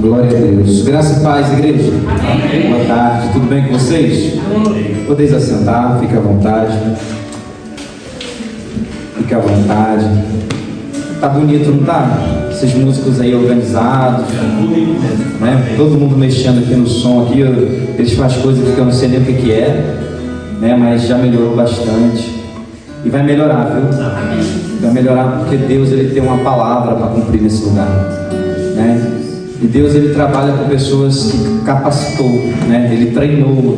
Glória a Deus. Graça e paz, igreja. Amém. Boa tarde, tudo bem com vocês? Amém. Podeis assentar, fique à vontade. Fique à vontade. Tá bonito, não tá? Esses músicos aí organizados, né? Todo mundo mexendo aqui no som aqui. Eles fazem coisas que eu não sei nem o que é, né? Mas já melhorou bastante. E vai melhorar, viu? Vai melhorar porque Deus, ele tem uma palavra para cumprir nesse lugar, né? E Deus, ele trabalha com pessoas que capacitou, né? Ele treinou,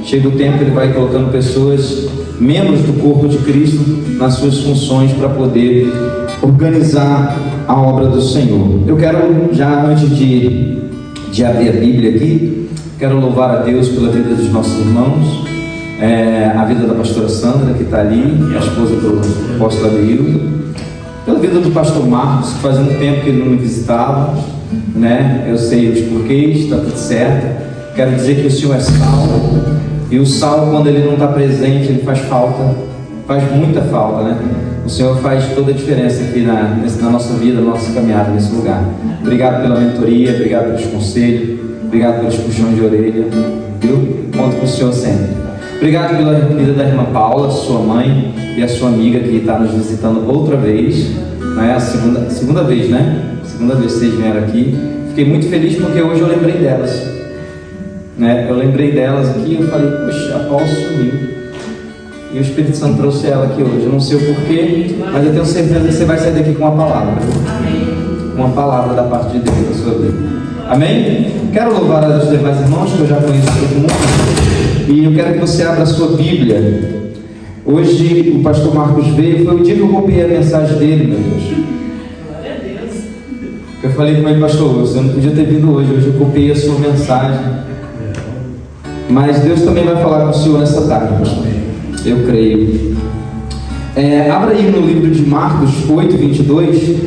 chega o tempo que ele vai colocando pessoas, membros do corpo de Cristo, nas suas funções para poder organizar a obra do Senhor. Eu quero, já antes de abrir a Bíblia aqui, quero louvar a Deus pela vida dos nossos irmãos, a vida da pastora Sandra, que está ali, a esposa do apóstolo Adeildo, pela vida do pastor Marcos, que fazia um tempo que ele não me visitava, né? Eu sei os porquês, está tudo certo. Quero dizer que o Senhor é salvo, e o salvo, quando ele não está presente, ele faz falta, faz muita falta, né? O Senhor faz toda a diferença aqui na nossa vida, na nossa caminhada nesse lugar. Obrigado pela mentoria, obrigado pelos conselhos, obrigado pelos puxões de orelha, viu? Conto com o Senhor sempre. Obrigado pela vida da irmã Paula, sua mãe e a sua amiga que está nos visitando outra vez, né? A segunda vez, né? Segunda vez que vocês vieram aqui. Fiquei muito feliz porque hoje eu lembrei delas, né? Eu lembrei delas aqui e eu falei, poxa, a Paula sumiu. E o Espírito Santo trouxe ela aqui hoje. Eu não sei o porquê, mas eu tenho certeza que você vai sair daqui com uma palavra. Uma palavra da parte de Deus na sua vida. Amém? Quero louvar a Deus dos demais irmãos, que eu já conheço todo mundo. E eu quero que você abra a sua Bíblia. Hoje o pastor Marcos veio, foi o dia que eu copiei a mensagem dele, meu Deus. Eu falei com ele, pastor, você não podia ter vindo hoje eu copiei a sua mensagem. Mas Deus também vai falar com o senhor nessa tarde, pastor. Eu creio. Abra aí no livro de Marcos 8:22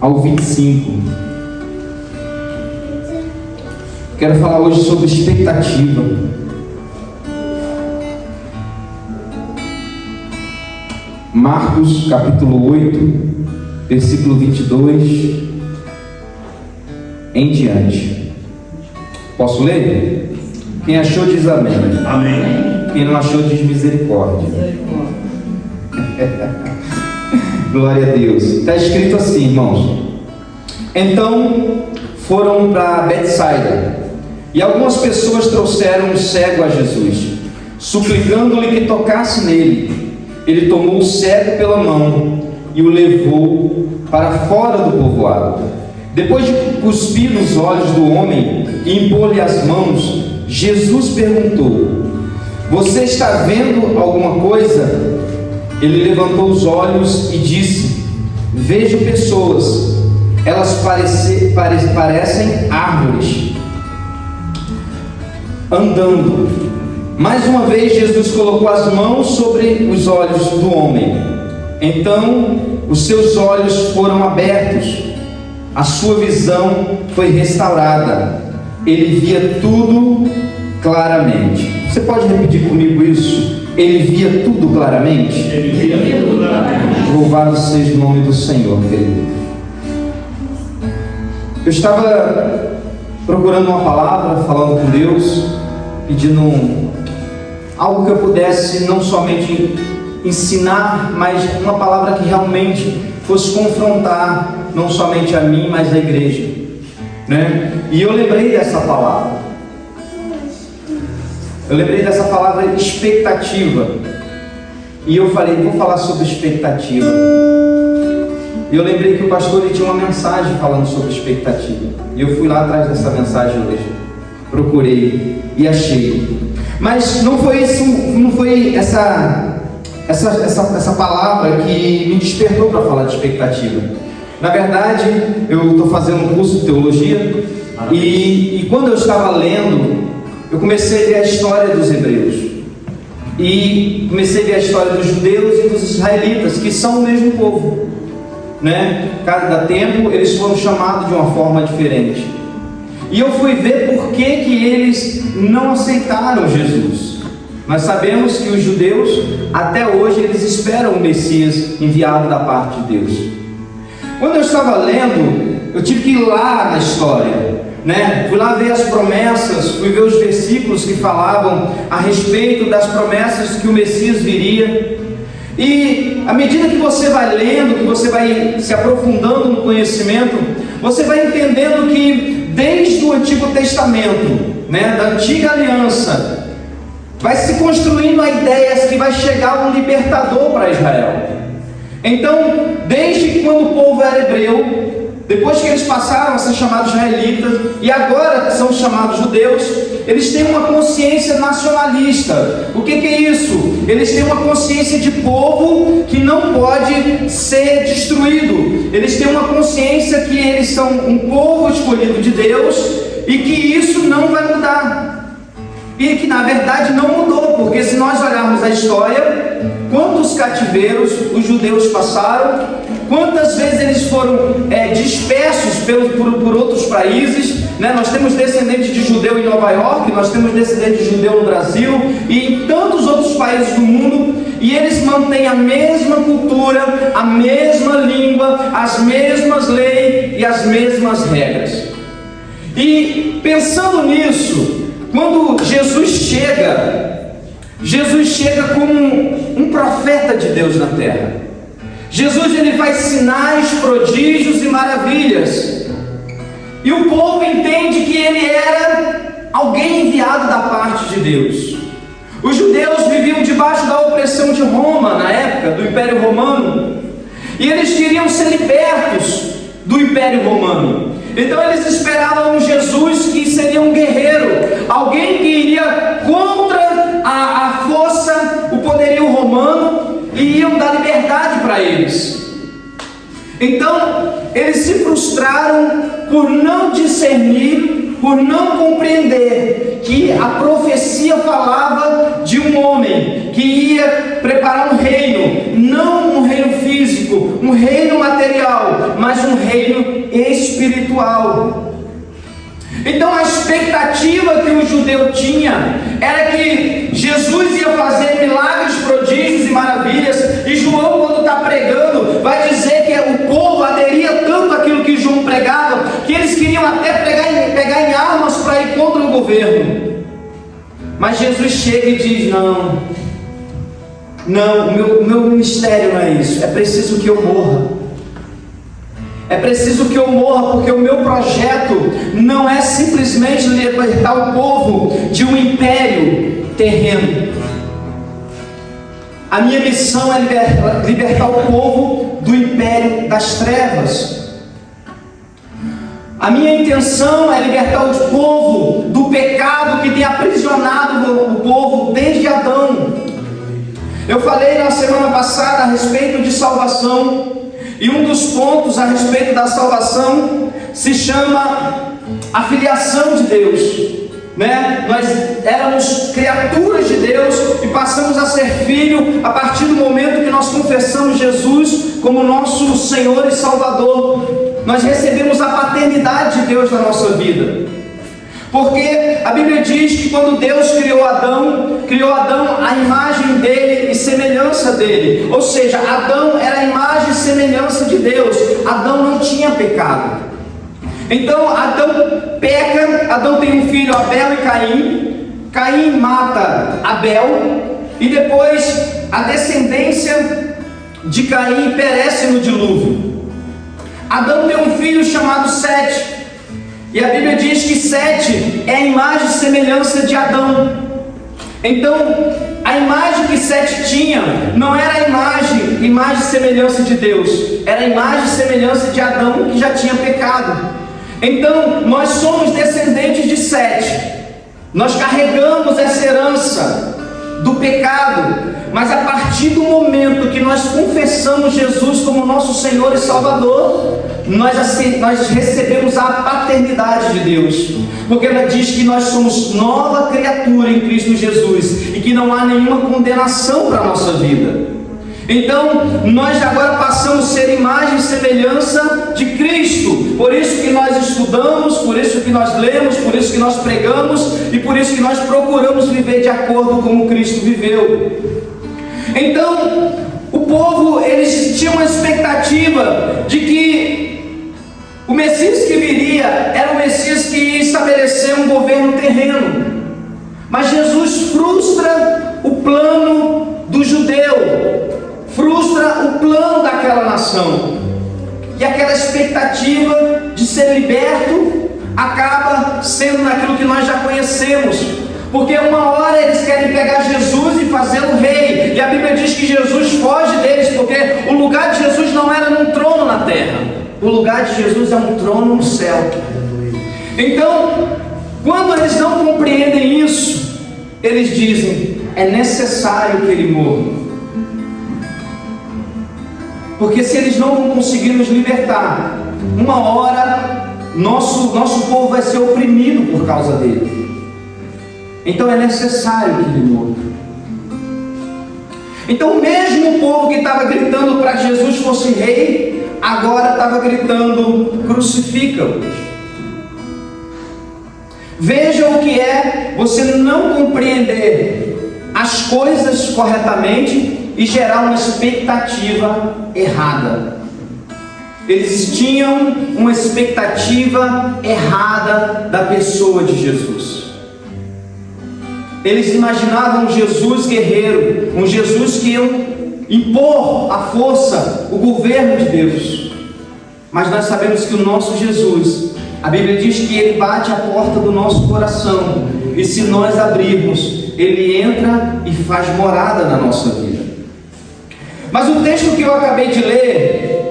ao 25. Quero falar hoje sobre expectativa. Marcos capítulo 8, versículo 22 em diante. Posso ler? Quem achou diz amém. Amém. Quem não achou diz misericórdia. Glória a Deus. Está escrito assim, irmãos. Então foram para Betsaida, e algumas pessoas trouxeram um cego a Jesus, suplicando-lhe que tocasse nele. Ele tomou o cego pela mão e o levou para fora do povoado. Depois de cuspir nos olhos do homem e impor-lhe as mãos, Jesus perguntou: você está vendo alguma coisa? Ele levantou os olhos e disse: vejo pessoas, elas parecem árvores andando. Mais uma vez Jesus colocou as mãos sobre os olhos do homem. Então os seus olhos foram abertos, a sua visão foi restaurada, ele via tudo claramente. Você pode repetir comigo isso? Ele via tudo claramente? Ele via tudo claramente. Louvado seja o nome do Senhor, querido. Eu estava procurando uma palavra, falando com Deus, pedindo algo que eu pudesse não somente ensinar, mas uma palavra que realmente fosse confrontar não somente a mim, mas a igreja, né? E eu lembrei dessa palavra. Eu lembrei dessa palavra expectativa. E eu falei, vou falar sobre expectativa. E eu lembrei que o pastor ele tinha uma mensagem falando sobre expectativa. E eu fui lá atrás dessa mensagem hoje. Procurei e achei. Mas não foi essa palavra que me despertou para falar de expectativa. Na verdade, eu estou fazendo um curso de teologia. E quando eu estava lendo, eu comecei a ver a história dos hebreus. E comecei a ver a história dos judeus e dos israelitas, que são o mesmo povo, né? Cada tempo eles foram chamados de uma forma diferente. E eu fui ver por que eles não aceitaram Jesus. Nós sabemos que os judeus, até hoje, eles esperam o Messias enviado da parte de Deus. Quando eu estava lendo, eu tive que ir lá na história, né? Fui lá ver as promessas, fui ver os versículos que falavam a respeito das promessas que o Messias viria. E à medida que você vai lendo, que você vai se aprofundando no conhecimento, você vai entendendo que desde o Antigo Testamento, né, da Antiga Aliança, vai se construindo a ideia que vai chegar um libertador para Israel. Então, desde quando o povo era hebreu, depois que eles passaram a ser chamados israelitas e agora são chamados judeus, eles têm uma consciência nacionalista. O que é isso? Eles têm uma consciência de povo que não pode ser destruído. Eles têm uma consciência que eles são um povo escolhido de Deus e que isso não vai mudar. E que na verdade não mudou, porque se nós olharmos a história, quantos cativeiros os judeus passaram, quantas vezes eles foram dispersos por outros países, né? Nós temos descendentes de judeu em Nova York, nós temos descendentes de judeu no Brasil e em tantos outros países do mundo, e eles mantêm a mesma cultura, a mesma língua, as mesmas leis e as mesmas regras. E pensando nisso, quando Jesus chega como um profeta de Deus na terra. Jesus, ele faz sinais, prodígios e maravilhas. E o povo entende que ele era alguém enviado da parte de Deus. Os judeus viviam debaixo da opressão de Roma na época, do Império Romano. E eles queriam ser libertos do Império Romano. Então eles esperavam um Jesus que seria um guerreiro, alguém que iria contra a força, o poderio romano, e iam dar liberdade para eles. Então eles se frustraram por não discernir, por não compreender que a profecia falava de um homem que ia preparar um reino, não um reino físico, um reino material, mas um reino espiritual. Então a expectativa que o judeu tinha era que Jesus ia fazer milagres, prodígios e maravilhas, e João, quando está pregando, vai dizer que o povo aderia tanto àquilo que João pregava, que eles queriam até pegar em armas para ir contra o governo. Mas Jesus chega e diz: não, o meu ministério não é isso, é preciso que eu morra. É preciso que eu morra, porque o meu projeto não é simplesmente libertar o povo de um império terreno. A minha missão é libertar o povo do império das trevas. A minha intenção é libertar o povo do pecado que tem aprisionado o povo desde Adão. Eu falei na semana passada a respeito de salvação. E um dos pontos a respeito da salvação se chama a filiação de Deus, né? Nós éramos criaturas de Deus e passamos a ser filho a partir do momento que nós confessamos Jesus como nosso Senhor e Salvador. Nós recebemos a paternidade de Deus na nossa vida. Porque a Bíblia diz que quando Deus criou Adão à imagem dele e semelhança dele. Ou seja, Adão era a imagem e semelhança de Deus. Adão não tinha pecado. Então Adão peca, Adão tem um filho, Abel e Caim. Caim mata Abel e depois a descendência de Caim perece no dilúvio. Adão tem um filho chamado Sete. E a Bíblia diz que Sete é a imagem e semelhança de Adão. Então, a imagem que Sete tinha não era a imagem e semelhança de Deus, era a imagem e semelhança de Adão, que já tinha pecado. Então, nós somos descendentes de Sete. Nós carregamos essa herança do pecado, mas a partir do momento que nós confessamos Jesus como nosso Senhor e Salvador, nós recebemos a paternidade de Deus, porque ela diz que nós somos nova criatura em Cristo Jesus e que não há nenhuma condenação para a nossa vida. Então, nós agora passamos a ser imagem e semelhança de Cristo. Por isso que nós estudamos, por isso que nós lemos, por isso que nós pregamos e por isso que nós procuramos viver de acordo com como Cristo viveu. Então, o povo, eles tinham uma expectativa de que O Messias que viria era o Messias que ia estabelecer um governo terreno. Mas Jesus frustra o plano do judeu, frustra o plano daquela nação. E aquela expectativa de ser liberto acaba sendo naquilo que nós já conhecemos. Porque uma hora eles querem pegar Jesus e fazê-lo rei. E a Bíblia diz que Jesus foge deles, porque o lugar de Jesus não era num trono na terra. O lugar de Jesus é um trono no céu. Então, quando eles não compreendem isso, eles dizem: é necessário que ele morra. Porque se eles não vão conseguir nos libertar, uma hora nosso povo vai ser oprimido por causa dele. Então é necessário que ele morra. Então o mesmo povo que estava gritando para que Jesus fosse rei, agora estava gritando: crucifica-o. Veja o que é você não compreender as coisas corretamente e gerar uma expectativa errada. Eles tinham uma expectativa errada da pessoa de Jesus. Eles imaginavam um Jesus guerreiro, um Jesus que ia impor à força o governo de Deus. Mas nós sabemos que o nosso Jesus, a Bíblia diz que ele bate a porta do nosso coração, e se nós abrirmos, ele entra e faz morada na nossa vida. Mas o texto que eu acabei de ler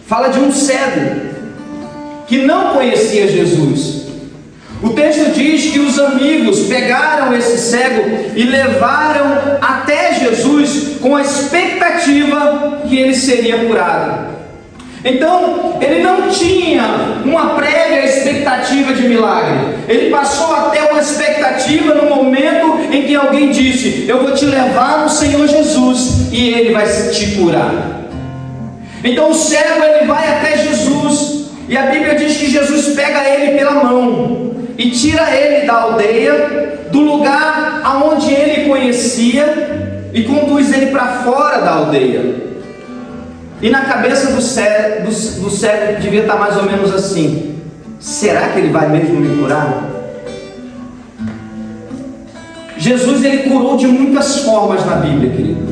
fala de um cego que não conhecia Jesus. O texto diz que os amigos pegaram esse cego e levaram até Jesus com a expectativa que ele seria curado. Então, ele não tinha uma prévia expectativa de milagre. Ele passou até uma expectativa no momento em que alguém disse: eu vou te levar no Senhor Jesus e ele vai te curar. Então o cego, ele vai até Jesus, e a Bíblia diz que Jesus pega ele pela mão e tira ele da aldeia, do lugar aonde ele conhecia, e conduz ele para fora da aldeia. E na cabeça do cego devia estar mais ou menos assim: será que ele vai mesmo me curar? Jesus, ele curou de muitas formas na Bíblia, querido.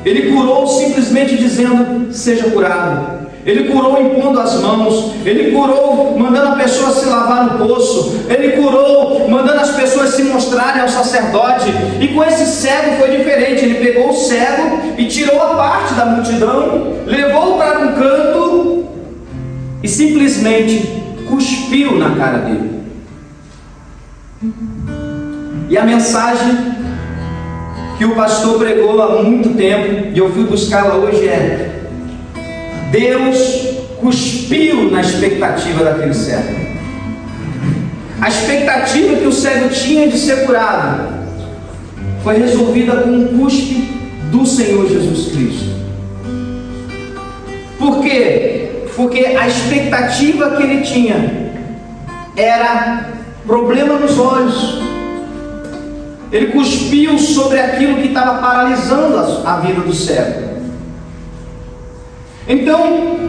Ele curou simplesmente dizendo: seja curado. Ele curou impondo as mãos. Ele curou mandando a pessoa se lavar no poço. Ele curou mandando as pessoas se mostrarem ao sacerdote. E com esse cego foi diferente. Ele pegou o cego e tirou a parte da multidão, levou para um canto e simplesmente cuspiu na cara dele. E a mensagem que o pastor pregou há muito tempo, e eu fui buscá-la hoje, é: Deus cuspiu na expectativa daquele cego. A expectativa que o cego tinha de ser curado foi resolvida com um cuspe do Senhor Jesus Cristo. Por quê? Porque a expectativa que ele tinha era problema nos olhos. Ele cuspiu sobre aquilo que estava paralisando a vida do cego. Então,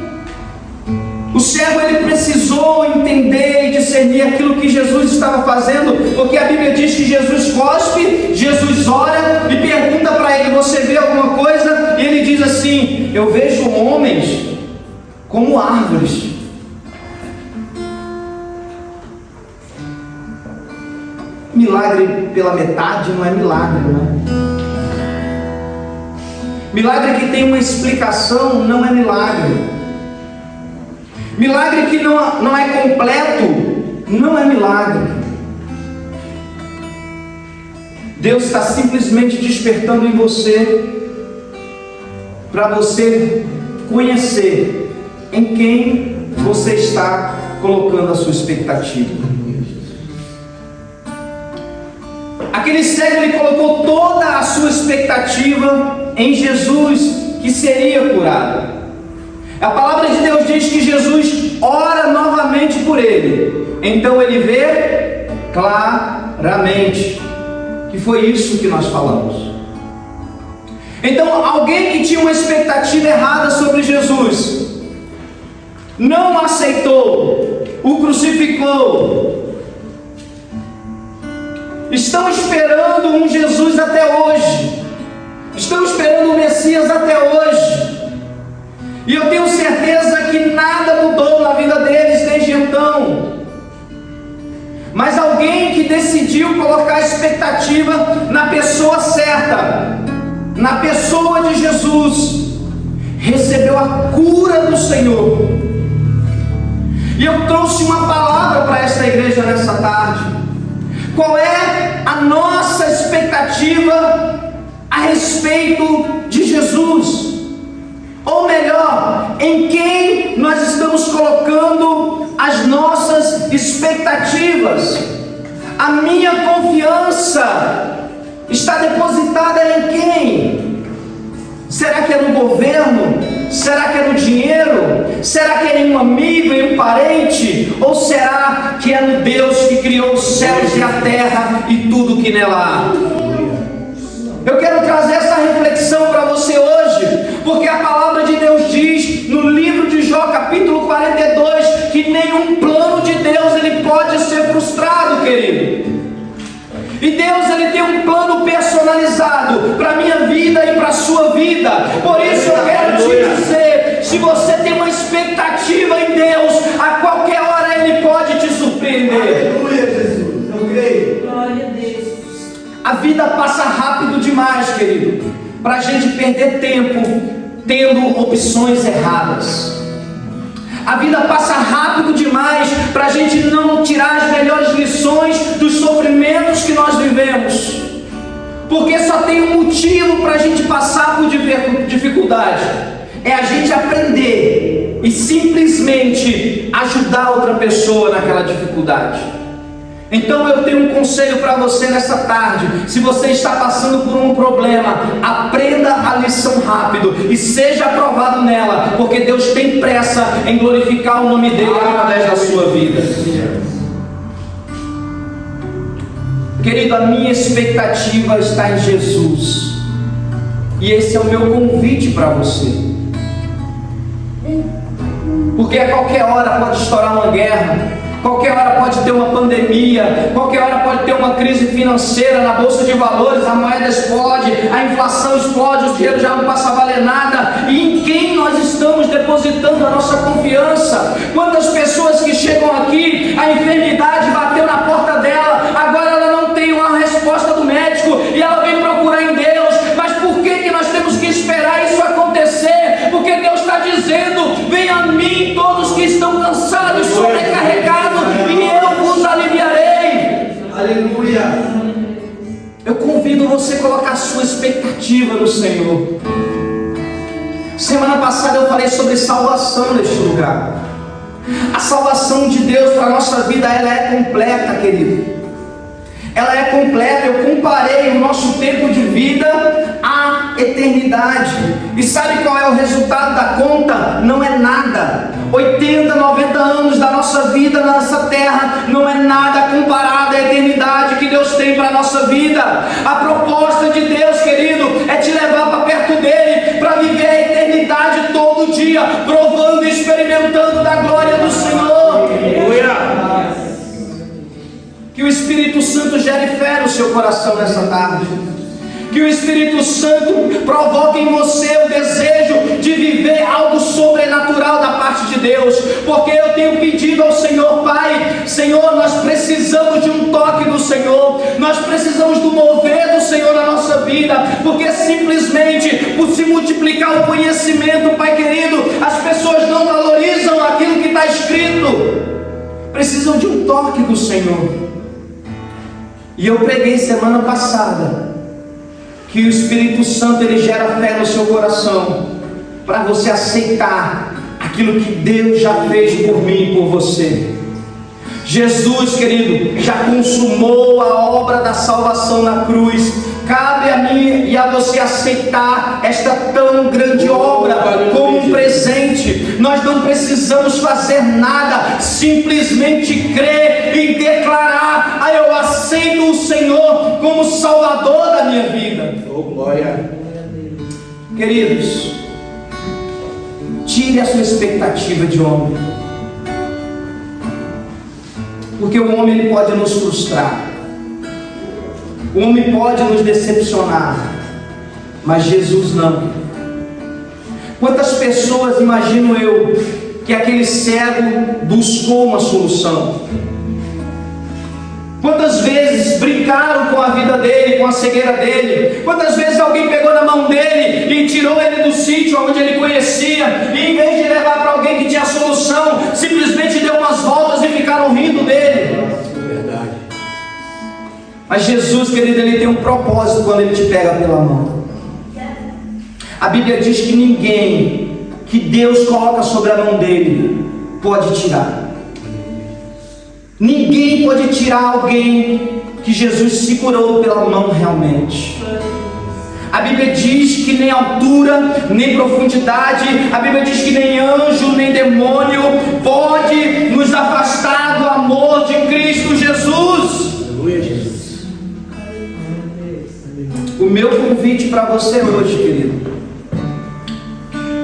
o cego, ele precisou entender e discernir aquilo que Jesus estava fazendo, porque a Bíblia diz que Jesus cospe, Jesus ora e pergunta para ele: você vê alguma coisa? E ele diz assim: eu vejo homens como árvores. Milagre pela metade não é milagre, não é? Milagre que tem uma explicação não é milagre. Milagre que não é completo não é milagre. Deus está simplesmente despertando em você, para você conhecer em quem você está colocando a sua expectativa. Aquele cego, ele colocou toda a sua expectativa em Jesus, que seria curado. A palavra de Deus diz que Jesus ora novamente por ele. Então ele vê claramente, que foi isso que nós falamos. Então alguém que tinha uma expectativa errada sobre Jesus, não o aceitou, o crucificou. Estão esperando um Jesus até hoje, estão esperando o Messias até hoje, e eu tenho certeza que nada mudou na vida deles desde então. Mas alguém que decidiu colocar a expectativa na pessoa certa, na pessoa de Jesus, recebeu a cura do Senhor. E eu trouxe uma palavra para esta igreja nessa tarde. Qual é a nossa expectativa a respeito de Jesus? Ou melhor, em quem nós estamos colocando as nossas expectativas? A minha confiança está depositada em quem? Será que é no governo? Será que é no dinheiro? Será que é em um amigo, em um parente? Ou será que é no Deus que criou os céus e a terra e tudo que nela há? Eu quero trazer essa reflexão para você hoje, porque a palavra de Deus diz no livro de Jó, capítulo 42, que nenhum plano de Deus ele pode ser frustrado, querido. E Deus ele tem um plano personalizado para a minha vida e para a sua vida. Por isso eu quero te dizer, se você tem uma expectativa em Deus, a qualquer hora Ele pode te surpreender. Aleluia, Jesus, eu creio. Glória a Deus. A vida passa rápido demais, querido, para a gente perder tempo tendo opções erradas. A vida passa rápido demais para a gente não tirar as melhores lições dos sofrimentos que nós vivemos, porque só tem um motivo para a gente passar por dificuldade: é a gente aprender e simplesmente ajudar outra pessoa naquela dificuldade. Então eu tenho um conselho para você nessa tarde. Se você está passando por um problema, aprenda a lição rápido e seja aprovado nela, porque Deus tem pressa em glorificar o nome dele através da sua vida. Querido, a minha expectativa está em Jesus, e esse é o meu convite para você, porque a qualquer hora pode estourar uma guerra, qualquer hora pode ter uma pandemia, qualquer hora pode ter uma crise financeira na bolsa de valores, a moeda explode, a inflação explode, o dinheiro já não passa a valer nada. E em quem nós estamos depositando a nossa confiança? Quantas pessoas que chegam aqui, a enfermidade bateu na porta dela, agora ela não tem uma resposta do médico e ela vem procurar em Deus. Mas por que nós temos que esperar isso acontecer? Porque Deus está dizendo: venham a mim todos que estão cansados e sobrecarregados, e eu vos aliviarei. Aleluia. Eu convido você a colocar a sua expectativa no Senhor. Semana passada eu falei sobre salvação neste lugar. A salvação de Deus para a nossa vida, ela é completa, querido. Ela é completa. Eu comparei o nosso tempo de vida à eternidade. E sabe qual é o resultado da conta? Não é nada. 80, 90 anos da nossa vida nessa terra não é nada comparado à eternidade que Deus tem para a nossa vida. A proposta de Deus, querido, é te levar para perto dele, para viver a eternidade todo dia, provando e experimentando da glória do Senhor. Aleluia. Que o Espírito Santo gere fé no seu coração nessa tarde. Que o Espírito Santo provoque em você o desejo de viver algo sobrenatural da parte de Deus. Porque eu tenho pedido ao Senhor, Pai: Senhor, nós precisamos de um toque do Senhor. Nós precisamos do mover do Senhor na nossa vida. Porque simplesmente por se multiplicar o conhecimento, Pai querido, as pessoas não valorizam aquilo que está escrito. Precisam de um toque do Senhor. E eu preguei semana passada que o Espírito Santo ele gera fé no seu coração para você aceitar aquilo que Deus já fez por mim e por você. Jesus, querido, já consumou a obra da salvação na cruz. Cabe a mim e a você aceitar esta tão grande obra como um presente. Nós não precisamos fazer nada, simplesmente crer e declarar: ah, eu aceito o Senhor como Salvador da minha vida. Oh, glória. Queridos, Tire a sua expectativa de homem, porque o homem ele pode nos frustrar, o homem pode nos decepcionar, mas Jesus não. Quantas pessoas, imagino eu, que aquele cego buscou uma solução? Quantas vezes brincaram com a vida dele, com a cegueira dele? Quantas vezes alguém pegou na mão dele e tirou ele do sítio onde ele conhecia, e em vez de levar para alguém que tinha solução, simplesmente deu umas voltas e ficaram rindo dele? Verdade. Mas Jesus, querido, ele tem um propósito quando ele te pega pela mão. A Bíblia diz que ninguém que Deus coloca sobre a mão dele pode tirar. Ninguém pode tirar alguém que Jesus segurou pela mão realmente. A Bíblia diz que nem altura, nem profundidade, a Bíblia diz que nem anjo, nem demônio pode nos afastar do amor de Cristo Jesus. Aleluia, Jesus. O meu convite para você hoje, querido,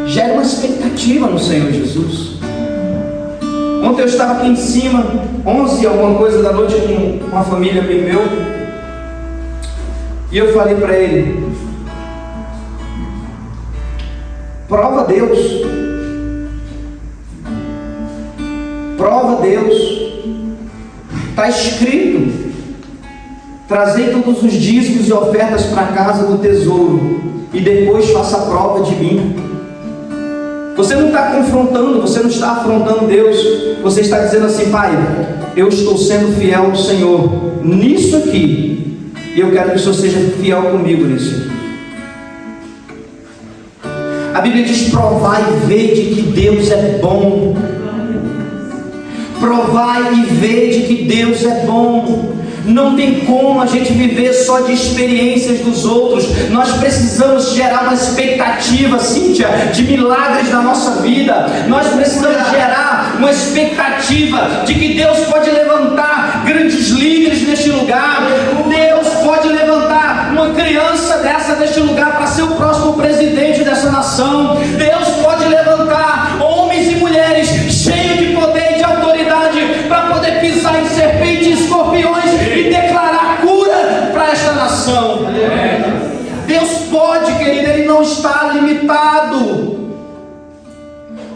gere uma expectativa no Senhor Jesus. Ontem eu estava aqui em cima, 11 alguma coisa da noite, com uma família bem meu, e eu falei para ele: prova Deus, prova Deus, está escrito: trazei todos os dízimos e ofertas para a casa do tesouro, e depois faça a prova de mim. Você não está confrontando, você não está afrontando Deus, você está dizendo assim: Pai, eu estou sendo fiel ao Senhor nisso aqui, e eu quero que o Senhor seja fiel comigo nisso aqui. A Bíblia diz: provai e vede que Deus é bom. Provai e vede que Deus é bom. Não tem como a gente viver só de experiências dos outros. Nós precisamos gerar uma expectativa, Cíntia, de milagres na nossa vida. Nós precisamos gerar uma expectativa de que Deus pode levantar grandes líderes neste lugar. Deus pode levantar uma criança dessa neste lugar para ser o próximo presidente dessa nação. Deus pode levantar homens e mulheres cheios de poder e de autoridade para poder pisar em serpentes e escorpiões e declarar cura para esta nação. Deus pode, querido, Ele não está limitado.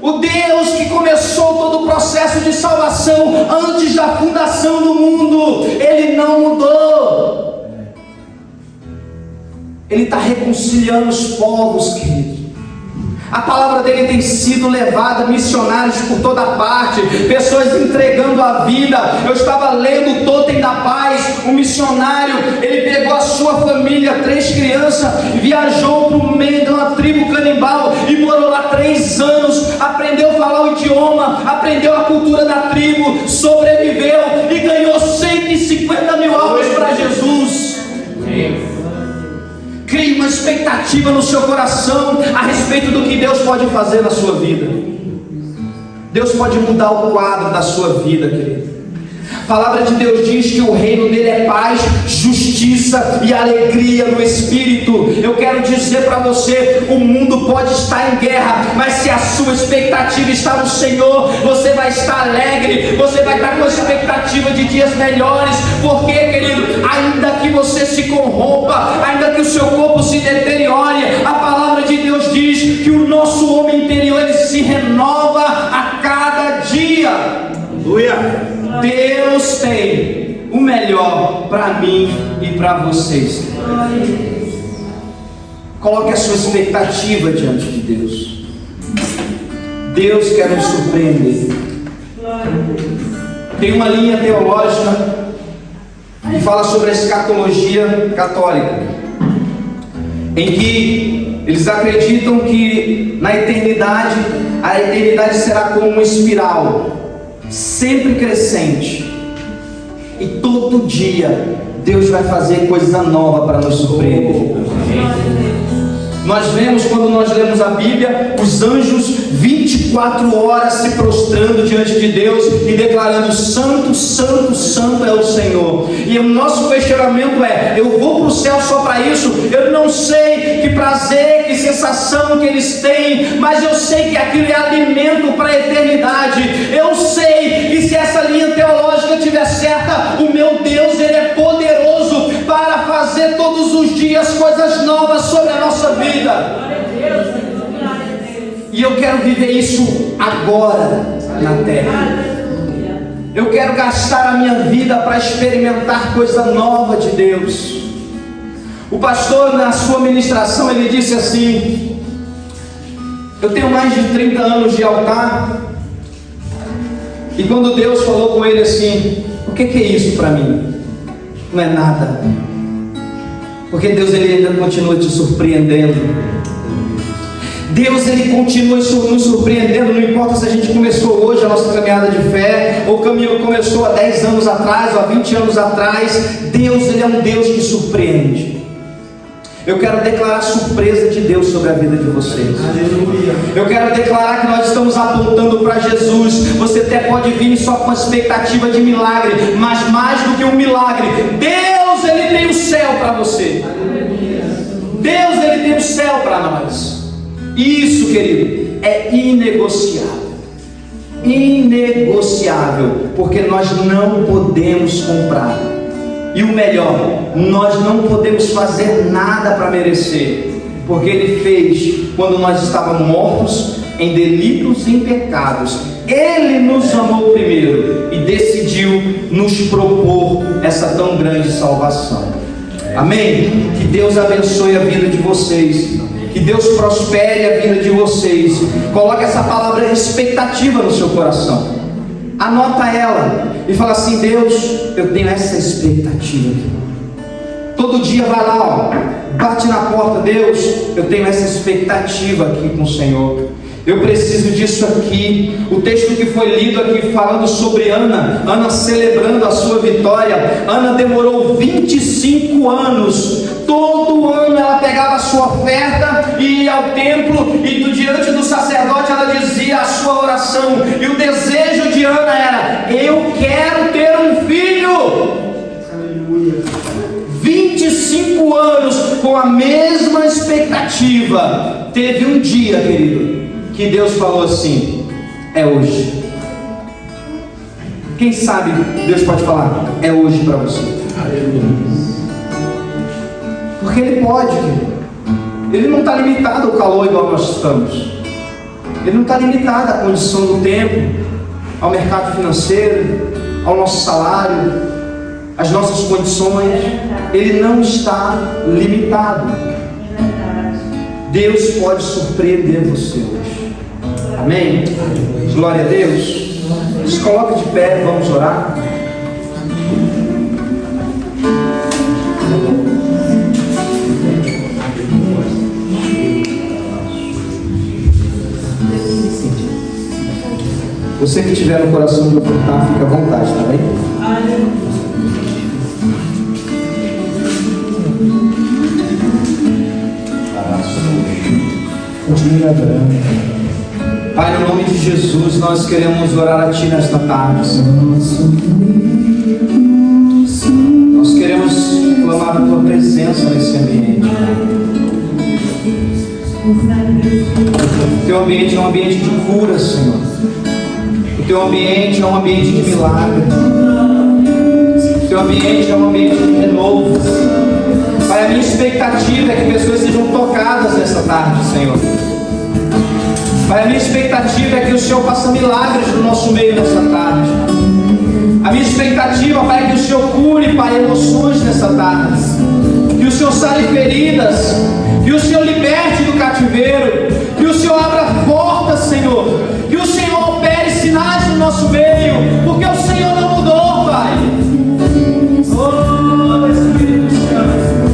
O Deus que começou todo o processo de salvação antes da fundação do mundo, Ele não mudou. Ele está reconciliando os povos, querido. A palavra dele tem sido levada, missionários por toda parte, pessoas entregando a vida. Eu estava lendo o Totem da Paz, um missionário, ele pegou a sua família, 3 crianças, viajou para o meio de uma tribo canibal e morou lá 3 anos, aprendeu a falar o idioma, aprendeu a cultura da tribo, sobreviveu e ganhou 150 mil almas para Jesus. Crie uma expectativa no seu coração a respeito do que Deus pode fazer na sua vida. Deus pode mudar o quadro da sua vida, querido. A palavra de Deus diz que o reino dele é paz, justiça e alegria no Espírito. Eu quero dizer para você: o mundo pode estar em guerra, mas se a sua expectativa está no Senhor, você vai estar alegre, você vai estar com a expectativa de dias melhores. Porque, querido, ainda que você se corrompa, ainda que o seu corpo se deteriore, a palavra de Deus diz que o nosso homem interior ele se renova a cada dia. Aleluia. Deus tem o melhor para mim e para vocês. Coloque a sua expectativa diante de Deus. Deus quer nos surpreender. Tem uma linha teológica que fala sobre a escatologia católica, em que eles acreditam que na eternidade, a eternidade será como uma espiral, sempre crescente, e todo dia Deus vai fazer coisa nova para nos surpreender. Nós vemos, quando nós lemos a Bíblia, os anjos 24 horas se prostrando diante de Deus e declarando: santo, santo, santo é o Senhor. E o nosso questionamento é: eu vou para o céu só para isso? Eu não sei que prazer, que sensação que eles têm, mas eu sei que aquilo é alimento para a eternidade. Eu sei que se essa linha teológica estiver certa, o meu Deus, Ele é poderoso para fazer todos os dias coisas novas sobre a nossa vida. E eu quero viver isso agora na terra. Eu quero gastar a minha vida para experimentar coisa nova de Deus. O pastor, na sua ministração, ele disse assim: eu tenho mais de 30 anos de altar, e quando Deus falou com ele assim: o que é isso para mim? Não é nada, porque Deus, Ele ainda continua te surpreendendo. Deus, Ele continua nos surpreendendo. Não importa se a gente começou hoje a nossa caminhada de fé, ou o caminho começou há 10 anos atrás, ou há 20 anos atrás. Deus, Ele é um Deus que surpreende. Eu quero declarar a surpresa de Deus sobre a vida de vocês. Aleluia. Eu quero declarar que nós estamos apontando para Jesus. Você até pode vir só com a expectativa de milagre, mas mais do que um milagre, Deus, Ele tem o céu para você. Deus, Ele tem o céu para nós. Isso, querido, é inegociável. Inegociável, porque nós não podemos comprar. E o melhor, nós não podemos fazer nada para merecer, porque Ele fez quando nós estávamos mortos em delitos e em pecados. Ele nos amou primeiro e decidiu nos propor essa tão grande salvação. Amém? Que Deus abençoe a vida de vocês, que Deus prospere a vida de vocês. Coloque essa palavra expectativa no seu coração, anota ela e fala assim: Deus, eu tenho essa expectativa aqui. Todo dia vai lá, bate na porta: Deus, eu tenho essa expectativa aqui com o Senhor. Eu preciso disso aqui. O texto que foi lido aqui falando sobre Ana celebrando a sua vitória. Ana demorou 25 anos. Todo ano ela pegava a sua oferta e ia ao templo, e diante do sacerdote ela dizia a sua oração. E o desejo de Ana era: eu quero ter um filho. Aleluia. 25 anos com a mesma expectativa. Teve um dia, querido, que Deus falou assim: é hoje. Quem sabe Deus pode falar: é hoje para você. Aleluia. Porque Ele pode, Ele não está limitado ao calor igual nós estamos. Ele não está limitado à condição do tempo, ao mercado financeiro, ao nosso salário, às nossas condições. Ele não está limitado. Deus pode surpreender você hoje. Amém? Glória a Deus. Se coloque de pé, vamos orar. Você que tiver no coração de ofertar, fica à vontade, tá bem? Continue adorando. Pai, no nome de Jesus, nós queremos orar a Ti nesta tarde, Senhor. Nós queremos clamar a Tua presença nesse ambiente. O Teu ambiente é um ambiente de cura, Senhor. O Teu ambiente é um ambiente de milagre. O Teu ambiente é um ambiente de renovo. Pai, a minha expectativa é que pessoas sejam tocadas nessa tarde, Senhor. Pai, a minha expectativa é que o Senhor faça milagres no nosso meio nessa tarde. A minha expectativa, Pai, é que o Senhor cure, Pai, emoções nessa tarde. Que o Senhor sare feridas. Que o Senhor liberte do cativeiro. Que o Senhor abra portas, Senhor. Que o Senhor opere sinais no nosso meio. Porque o Senhor não mudou, Pai. Oh, Espírito Santo.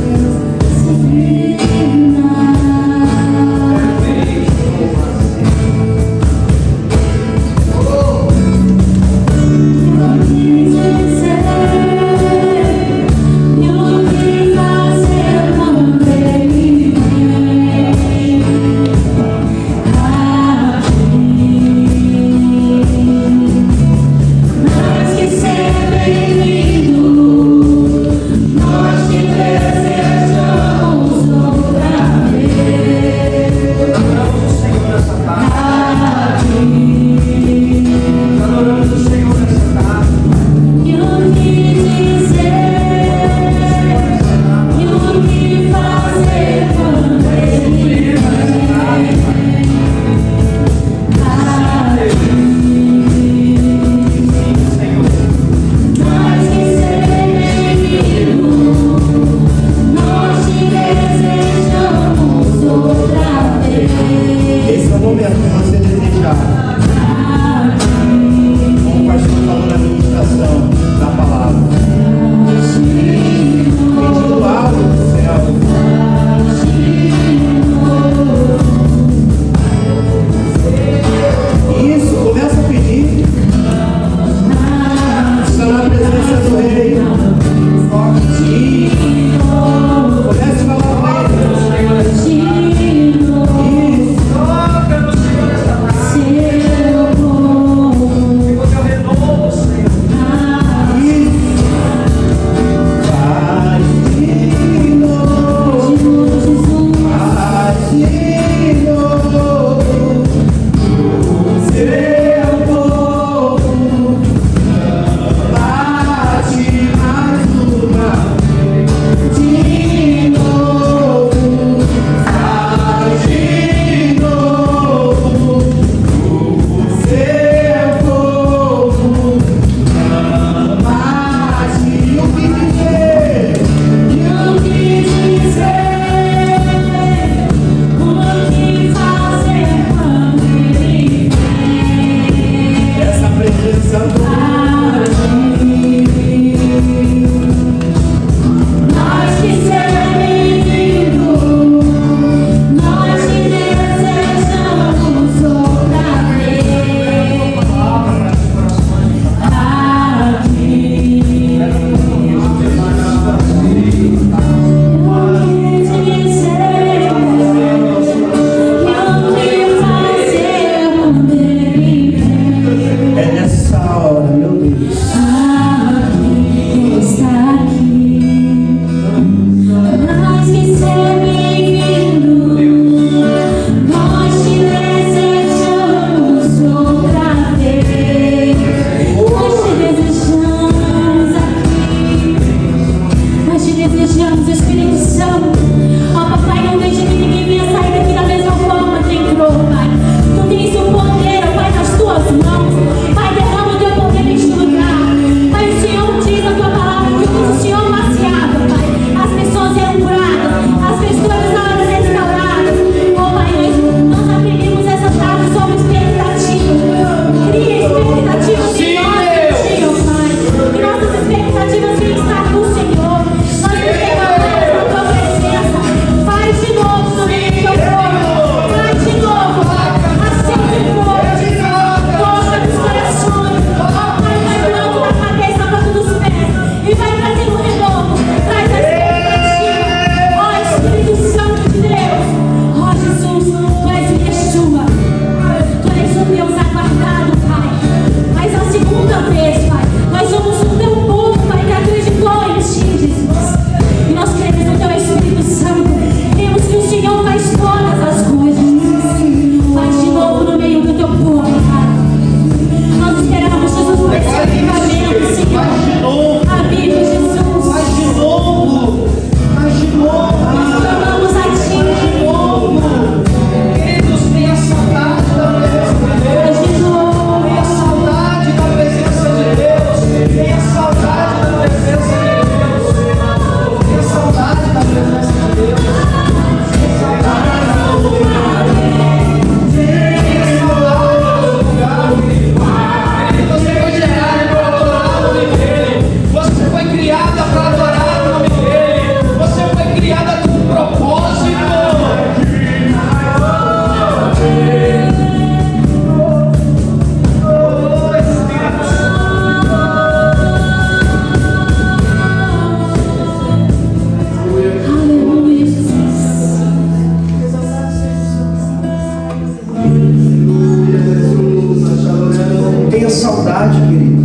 Tenha saudade, querido,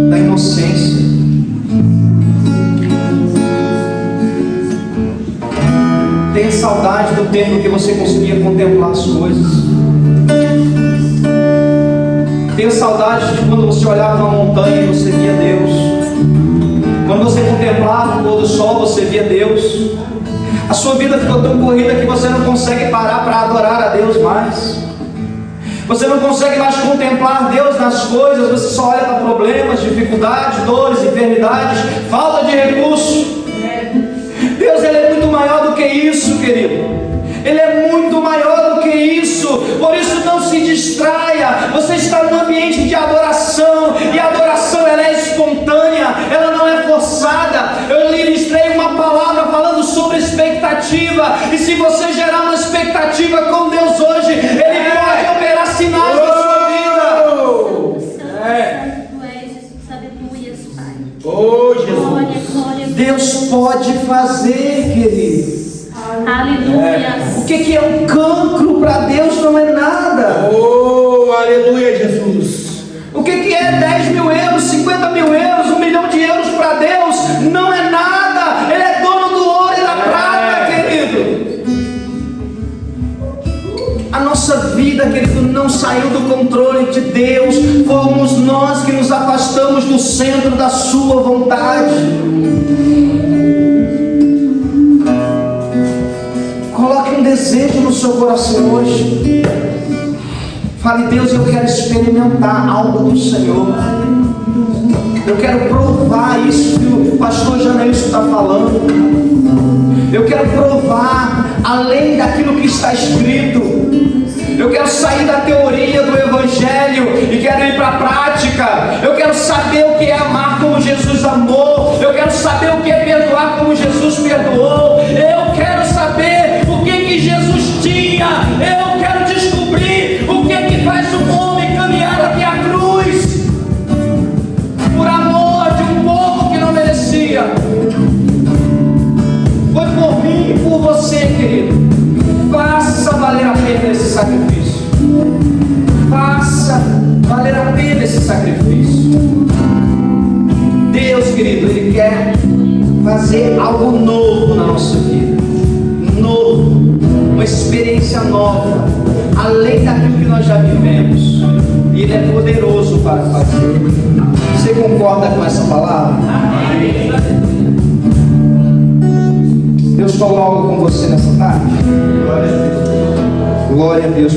da inocência. Tenha saudade do tempo que você conseguia contemplar as coisas. Tenha saudade de quando você olhava uma montanha e você via Deus. Quando você contemplava o pôr do sol, você via Deus. A sua vida ficou tão corrida que você não consegue parar para adorar a Deus mais. Você não consegue mais contemplar Deus nas coisas. Você só olha para problemas, dificuldades, dores, enfermidades, falta de recursos. Deus, Ele é muito maior do que isso, querido. Ele é muito maior do que isso. Por isso não se distraia. Você está num ambiente de adoração, e a adoração ela é espontânea, ela não é forçada. Eu ministrei uma palavra falando sobre expectativa, e se você gerar uma expectativa com Deus hoje, Ele pode operar sinais na sua vida. Oh, Jesus. Deus pode fazer, querido. Aleluia. O que é um cancro para Deus não é nada. Oh, aleluia, Jesus. O que é 10 mil euros, 50 mil euros, 1 milhão de euros para Deus? Não é nada. Ele é dono do ouro e da prata, querido. A nossa vida, querido, não saiu do controle de Deus. Fomos nós que nos afastamos do centro da sua vontade. Coloque um desejo no seu coração hoje. Fale: Deus, eu quero experimentar algo do Senhor. Eu quero provar isso que o pastor Janailson está falando. Eu quero provar além daquilo que está escrito. Eu quero sair da teoria do Evangelho e quero ir para a prática. Eu quero saber o que é amar como Jesus amou. Eu quero saber o que é perdoar como Jesus perdoou. Eu quero saber o que Jesus tinha. Eu quero descobrir o que faz um homem caminhar até a cruz por amor de um povo que não merecia. Foi por mim e por você, querido. Faça valer a pena esse sacrifício. Faça valer a pena esse sacrifício. Deus, querido, Ele quer fazer algo novo na nossa vida. Novo. Uma experiência nova. Além daquilo que nós já vivemos. E Ele é poderoso para fazer. Você concorda com essa palavra? Amém. Deus falou algo com você nessa tarde? Glória a Deus.